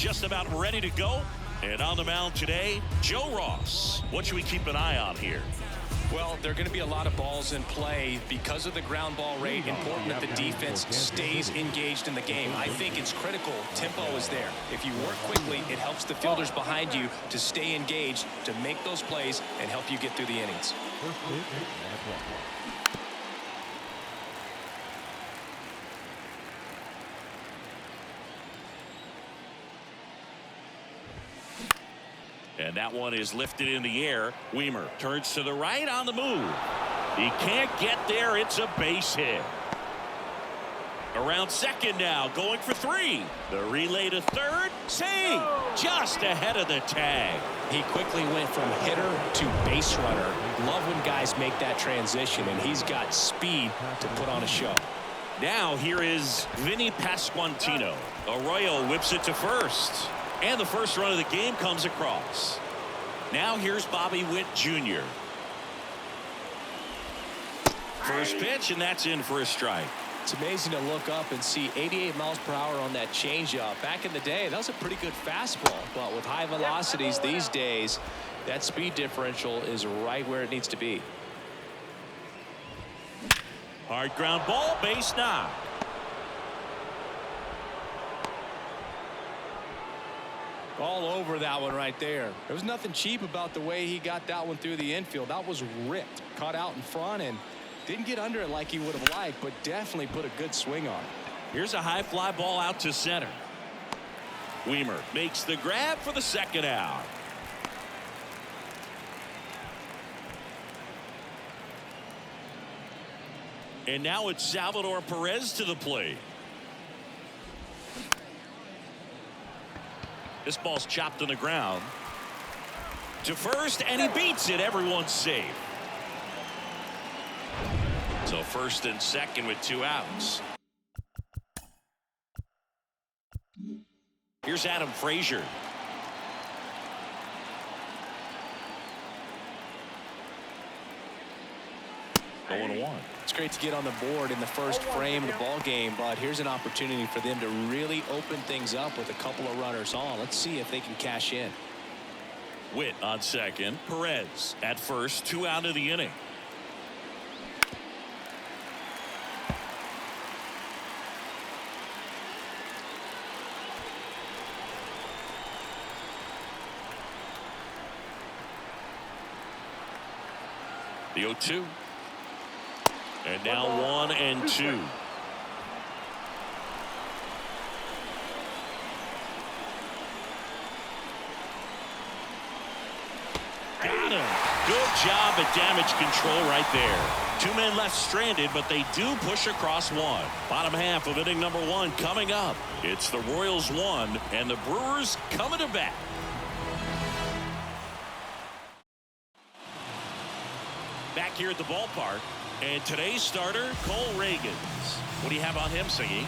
just about ready to go. And on the mound today, Joe Ross. What should we keep an eye on here? Well, there are going to be a lot of balls in play because of the ground ball rate. Important that the defense stays engaged in the game. I think it's critical. Tempo is there. If you work quickly, it helps the fielders behind you to stay engaged, to make those plays, and help you get through the innings. And that one is lifted in the air. Weimer turns to the right on the move. He can't get there. It's a base hit. Around second now, going for 3. The relay to third. Save! Just ahead of the tag. He quickly went from hitter to base runner. Love when guys make that transition, and he's got speed to put on a show. Now here is Vinny Pasquantino. Arroyo whips it to first. And the first run of the game comes across. Now here's Bobby Witt Jr. First pitch, and that's in for a strike. It's amazing to look up and see 88 miles per hour on that changeup. Back in the day, that was a pretty good fastball. But with high velocities these days, that speed differential is right where it needs to be. Hard ground ball, base knock. All over that one right there. There was nothing cheap about the way he got that one through the infield. That was ripped, caught out in front, and didn't get under it like he would have liked, but definitely put a good swing on it. Here's a high fly ball out to center. Weimer makes the grab for the second out. And now it's Salvador Perez to the plate. This ball's chopped on the ground. To first, and he beats it. Everyone's safe. So first and second with 2 outs. Here's Adam Frazier. Going 1. It's great to get on the board in the first frame of the ball game, but here's an opportunity for them to really open things up with a couple of runners on. Let's see if they can cash in. Witt on second. Perez at first. 2 out of the inning. The 0-2. And now 1 and 2. Got him. Good job at damage control right there. 2 men left stranded, but they do push across 1. Bottom half of inning number 1 coming up. It's the Royals 1 and the Brewers coming to bat. Back here at the ballpark. And today's starter, Cole Reagans. What do you have on him, Siggy?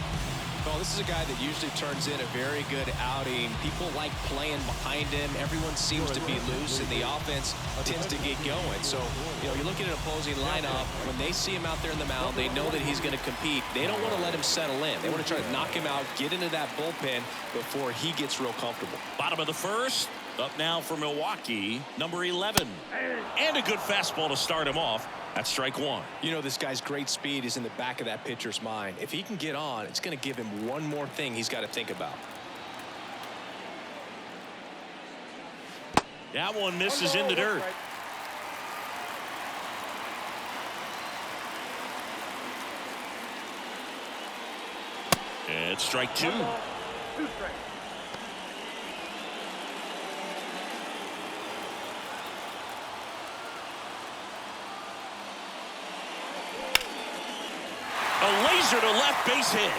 Well, this is a guy that usually turns in a very good outing. People like playing behind him. Everyone seems to be loose, and the offense tends to get going. So, you're looking at an opposing lineup. When they see him out there in the mound, they know that he's going to compete. They don't want to let him settle in. They want to try to knock him out, get into that bullpen before he gets real comfortable. Bottom of the first. Up now for Milwaukee, number 11. And a good fastball to start him off. That's strike 1. This guy's great speed is in the back of that pitcher's mind. If he can get on, it's going to give him one more thing he's got to think about. That one misses in the dirt. And it's strike 2. 2 strikes. A laser to left base hit.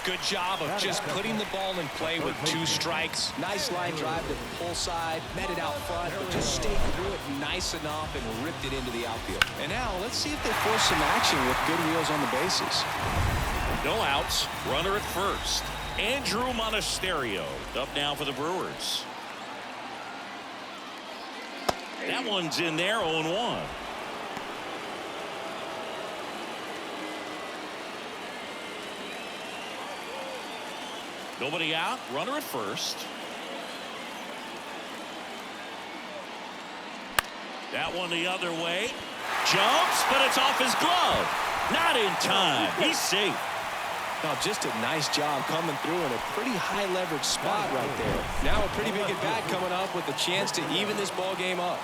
Good job of just putting the ball in play with 2 strikes. Nice line drive to the pull side, met it out front, but just stayed through it nice enough and ripped it into the outfield. And now let's see if they force some action with good wheels on the bases. No outs. Runner at first. Andrew Monasterio up now for the Brewers. That one's in there, 0-1. Nobody out. Runner at first. That one the other way. Jumps, but it's off his glove. Not in time. He's safe. Now, just a nice job coming through in a pretty high leverage spot right there. Now a pretty big at bat coming up with a chance to even this ball game up.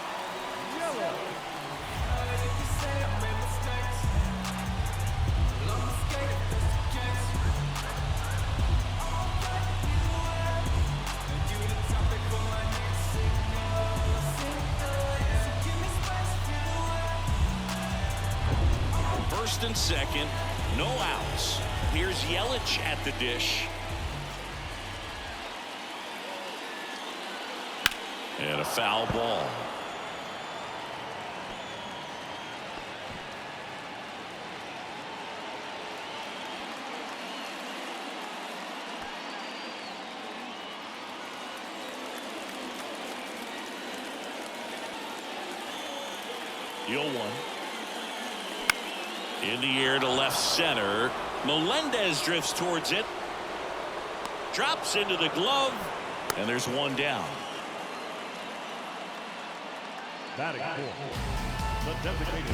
First and second, no outs. Here's Yelich at the dish. And a foul ball. The 0-1. In the air to left center. Melendez drifts towards it. Drops into the glove. And there's one down.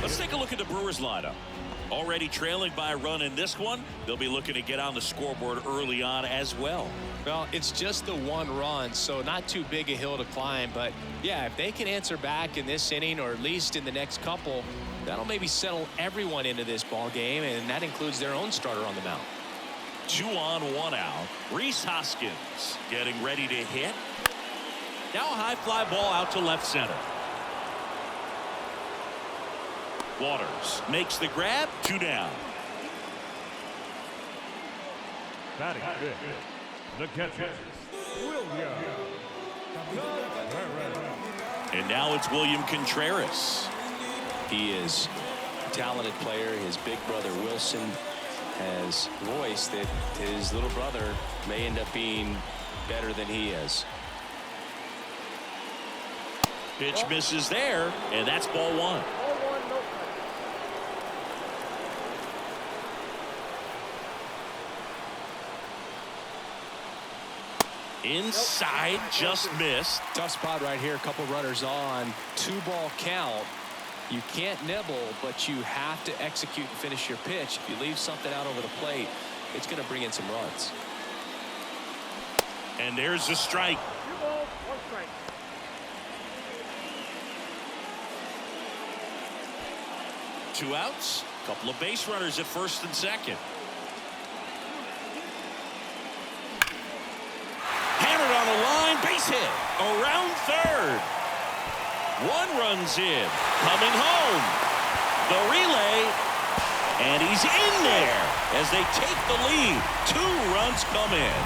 Let's take a look at the Brewers lineup. Already trailing by a run in this one. They'll be looking to get on the scoreboard early on as well. Well, it's just the one run, so not too big a hill to climb. But, yeah, if they can answer back in this inning or at least in the next couple, that'll maybe settle everyone into this ball game, and that includes their own starter on the mound. 2 on, 1 out. Rhys Hoskins getting ready to hit. Now a high fly ball out to left center. Waters makes the grab. 2 down. Batting fifth, the catcher, William. And now it's William Contreras. He is a talented player. His big brother Wilson has voiced that his little brother may end up being better than he is. Pitch misses there, and that's ball 1. Inside, just missed. Tough spot right here. A couple runners on. 2-ball count. You can't nibble, but you have to execute and finish your pitch. If you leave something out over the plate, it's going to bring in some runs. And there's the strike. 2 balls, 1 strike. Two outs. Couple of base runners at first and second. Hammered on the line, base hit. Around third. 1 runs in. Coming home. The relay. And he's in there as they take the lead. 2 runs come in.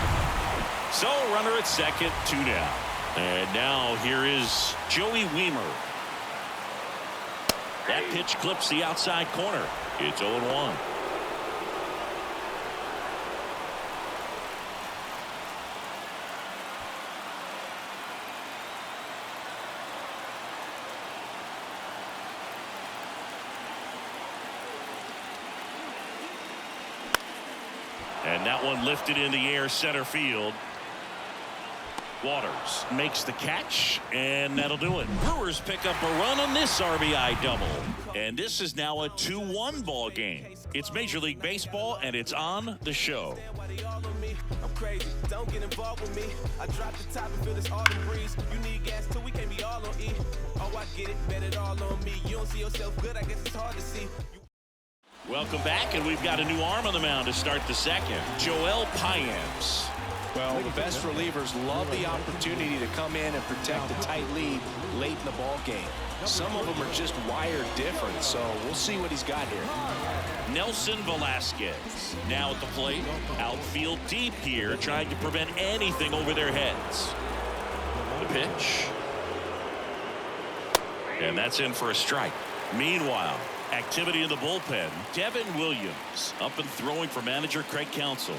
So runner at second, 2 down. And now here is Joey Wiemer. That pitch clips the outside corner. It's 0-1. And that one lifted in the air center field. Waters makes the catch, and that'll do it. Brewers pick up a run on this RBI double. And this is now a 2-1 ball game. It's Major League Baseball, and it's on the show. I'm crazy, don't get involved with me. I drop the top and feel this autumn breeze. You need gas too, we can't be all on E. Oh, I get it, bet it all on me. You don't see yourself good, I guess it's hard to see. Welcome back, and we've got a new arm on the mound to start the second. Joel Payamps. Well, the best relievers love the opportunity to come in and protect a tight lead late in the ball game. Some of them are just wired different, so we'll see what he's got here. Nelson Velasquez now at the plate. Outfield deep here, trying to prevent anything over their heads. The pitch. And that's in for a strike. Meanwhile, activity in the bullpen. Devin Williams up and throwing for manager Craig Counsell.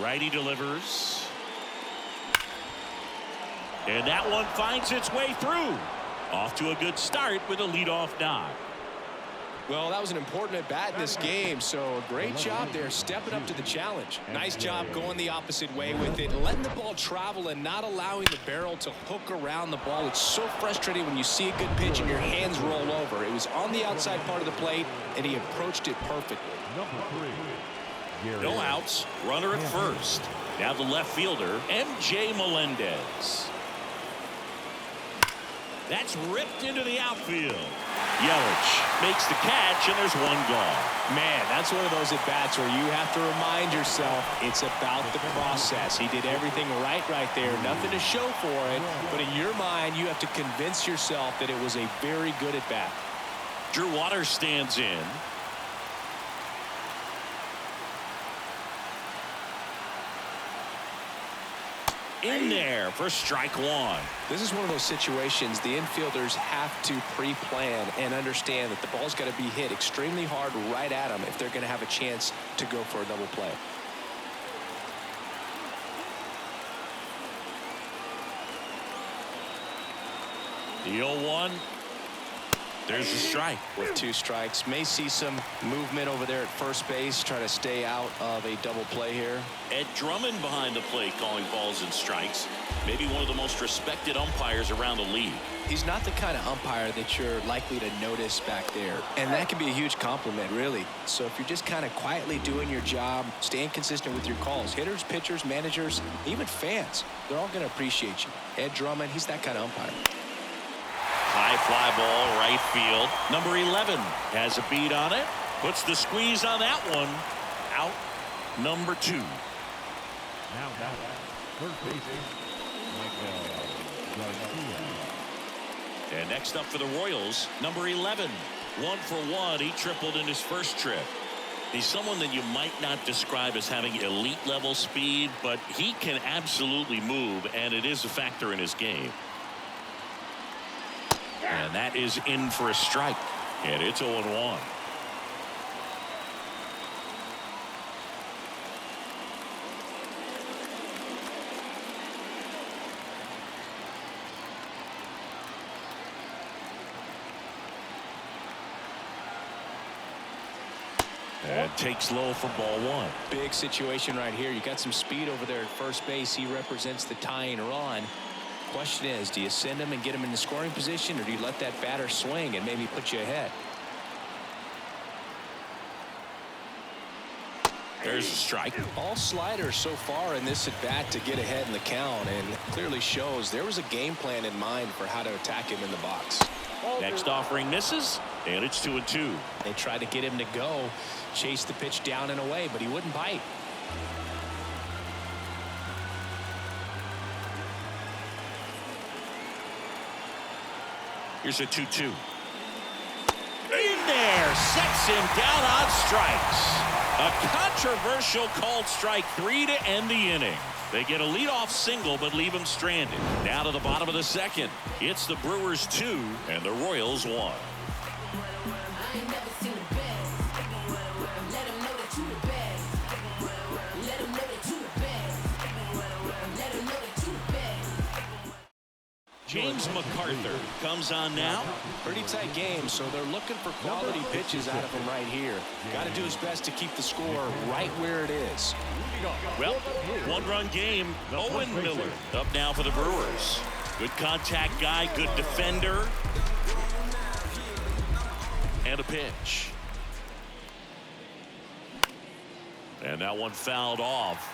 Righty delivers. And that one finds its way through. Off to a good start with a leadoff knock. Well, that was an important at bat in this game, so great job there stepping up to the challenge. Nice job going the opposite way with it, letting the ball travel and not allowing the barrel to hook around the ball. It's so frustrating when you see a good pitch and your hands roll over. It was on the outside part of the plate, and he approached it perfectly. No outs, runner at first. Now the left fielder, MJ Melendez. That's ripped into the outfield. Yelich makes the catch, and there's one gone. Man, that's one of those at-bats where you have to remind yourself it's about the process. He did everything right there. Nothing to show for it, but in your mind, you have to convince yourself that it was a very good at-bat. Drew Waters stands in. In there for strike one. This is one of those situations the infielders have to pre-plan and understand that the ball's got to be hit extremely hard right at them if they're going to have a chance to go for a double play. The 0-1. There's the strike. With 2 strikes, may see some movement over there at first base, try to stay out of a double play here. Ed Drummond behind the plate calling balls and strikes. Maybe one of the most respected umpires around the league. He's not the kind of umpire that you're likely to notice back there, and that can be a huge compliment, really. So if you're just kind of quietly doing your job, staying consistent with your calls, hitters, pitchers, managers, even fans, they're all going to appreciate you. Ed Drummond, he's that kind of umpire. High fly ball, right field. Number 11 has a beat on it. Puts the squeeze on that one. Out number 2. Now back, third baseman, Garcia. And next up for the Royals, number 11. 1 for 1. He tripled in his first trip. He's someone that you might not describe as having elite level speed, but he can absolutely move, and it is a factor in his game. And that is in for a strike. And it's 0-1. And takes low for ball 1. Big situation right here. You got some speed over there at first base. He represents the tying run. Question is, do you send him and get him in the scoring position, or do you let that batter swing and maybe put you ahead? There's a strike. All sliders so far in this at bat to get ahead in the count, and clearly shows there was a game plan in mind for how to attack him in the box. Next offering misses, and it's 2-2. They tried to get him to go, chase the pitch down and away, but he wouldn't bite. Here's a 2-2. In there, sets him down on strikes. A controversial called strike 3 to end the inning. They get a leadoff single but leave him stranded. Now to the bottom of the second. It's the Brewers 2 and the Royals 1. James McArthur comes on now. Pretty tight game, so they're looking for quality pitches out of him right here. Got to do his best to keep the score right where it is. Well, 1-run game. Owen Miller up now for the Brewers. Good contact guy, good defender. And a pitch. And that one fouled off.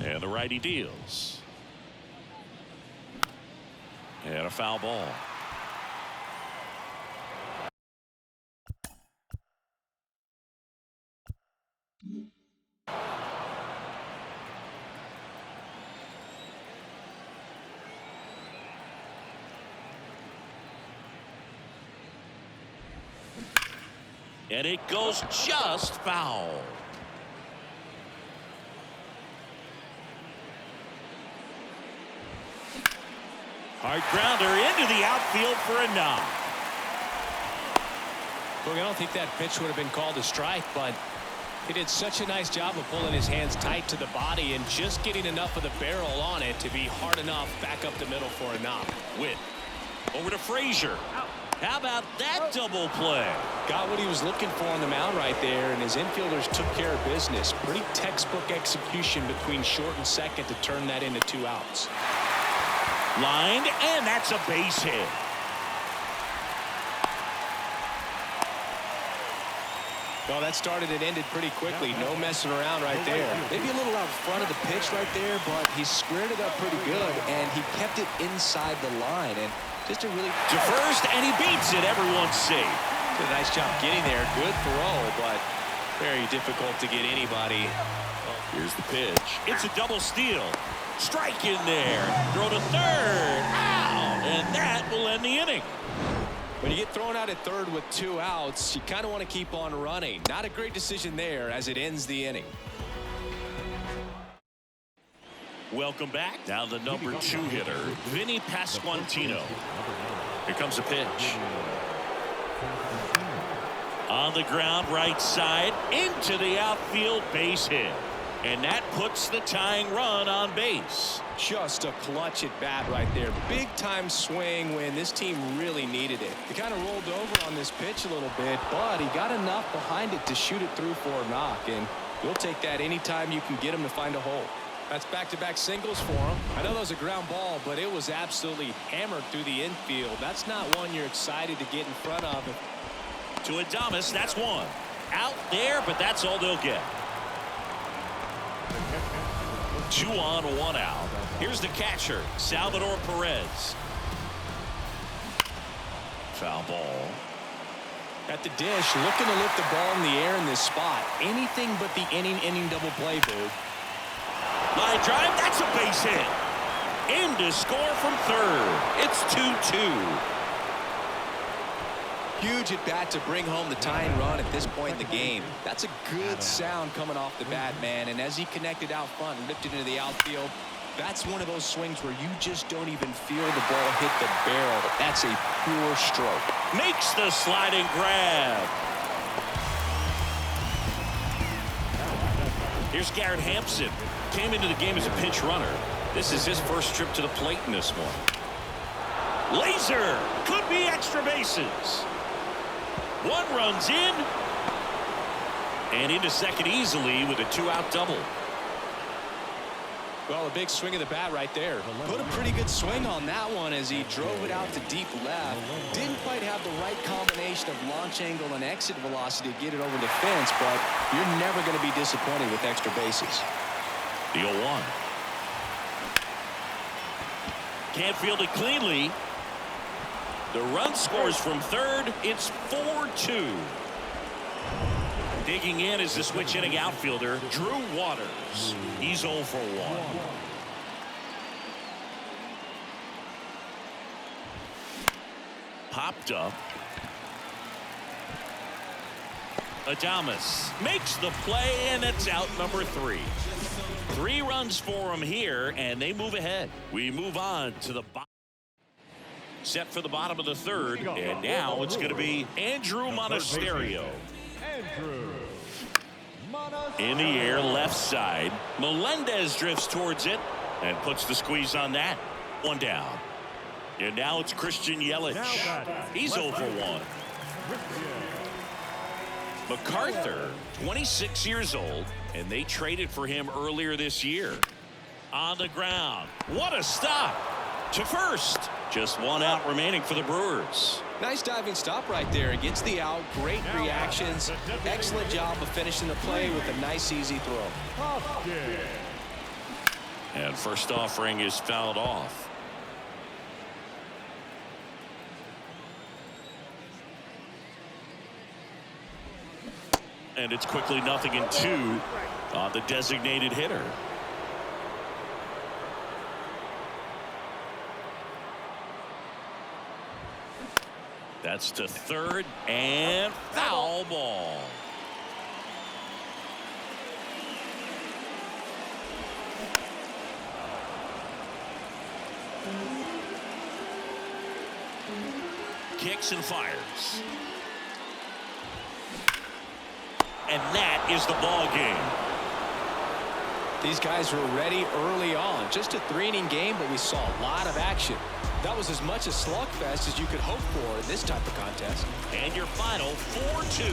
And the righty deals. And a foul ball. And it goes just foul. Hard grounder into the outfield for a knock. Look, I don't think that pitch would have been called a strike, but He did such a nice job of pulling his hands tight to the body and just getting enough of the barrel on it to be hard enough back up the middle for a knock. Witt over to Frazier. How about that double play? Got what he was looking for on the mound right there, and his infielders took care of business. Pretty textbook execution between short and second to turn that into 2 outs. Lined, and that's a base hit. Well, that started and ended pretty quickly. No messing around right there. Maybe a little out front of the pitch right there, but he squared it up pretty good, and he kept it inside the line. And just a really... To first, and he beats it. Everyone's safe. Did a nice job getting there. Good throw, but very difficult to get anybody. Here's the pitch. It's a double steal. Strike in there. Throw to third. Out. And that will end the inning. When you get thrown out at third with 2 outs, you kind of want to keep on running. Not a great decision there as it ends the inning. Welcome back. Now the number 2 hitter, Vinny Pasquantino. Here comes a pitch. On the ground, right side, into the outfield, base hit. And that puts the tying run on base. Just a clutch at bat right there. Big time swing when this team really needed it. He kind of rolled over on this pitch a little bit, but he got enough behind it to shoot it through for a knock. And you'll take that anytime you can get him to find a hole. That's back-to-back singles for him. I know that was a ground ball, but it was absolutely hammered through the infield. That's not one you're excited to get in front of. To Adames, that's one. Out there, but that's all they'll get. 2 on, 1 out. Here's the catcher, Salvador Perez. Foul ball. At the dish, looking to lift the ball in the air in this spot. Anything but the inning double play, dude. Line drive, that's a base hit. In to score from third. It's 2-2. Huge at bat to bring home the tying run at this point in the game. That's a good sound coming off the bat, man. And as he connected out front and lifted into the outfield, that's one of those swings where you just don't even feel the ball hit the barrel. That's a pure stroke. Makes the sliding grab. Here's Garrett Hampson. Came into the game as a pinch runner. This is his first trip to the plate in this one. Laser. Could be extra bases. 1 runs in. And into second easily with a 2-out double. Well, a big swing of the bat right there. Put a pretty good swing on that one as he drove it out to deep left. Didn't quite have the right combination of launch angle and exit velocity to get it over the fence, but you're never going to be disappointed with extra bases. The 0-1. Can't field it cleanly. The run scores from third. It's 4-2. Digging in is the switch inning outfielder, Drew Waters. He's 0 for 1. Popped up. Adames makes the play, and it's out number 3. 3 runs for him here, and they move ahead. We move on to the bottom. Set for the bottom of the third, and now it's going to be Andrew Monasterio. In the air, left side. Melendez drifts towards it and puts the squeeze on that. 1 down. And now it's Christian Yelich. He's 0 for 1. MacArthur, 26 years old, and they traded for him earlier this year. On the ground. What a stop. To first. Just 1 out remaining for the Brewers. Nice diving stop right there. Gets the out. Great reactions. Excellent job of finishing the play with a nice, easy throw. And first offering is fouled off. And it's quickly 0-2 on the designated hitter. That's to third, and foul ball. Kicks and fires. and that is the ball game. These guys were ready early on. Just a 3-inning game, but we saw a lot of action. That was as much a slugfest as you could hope for in this type of contest. And your final 4-2.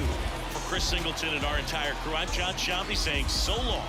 For Chris Singleton and our entire crew, I'm John Shambi saying so long.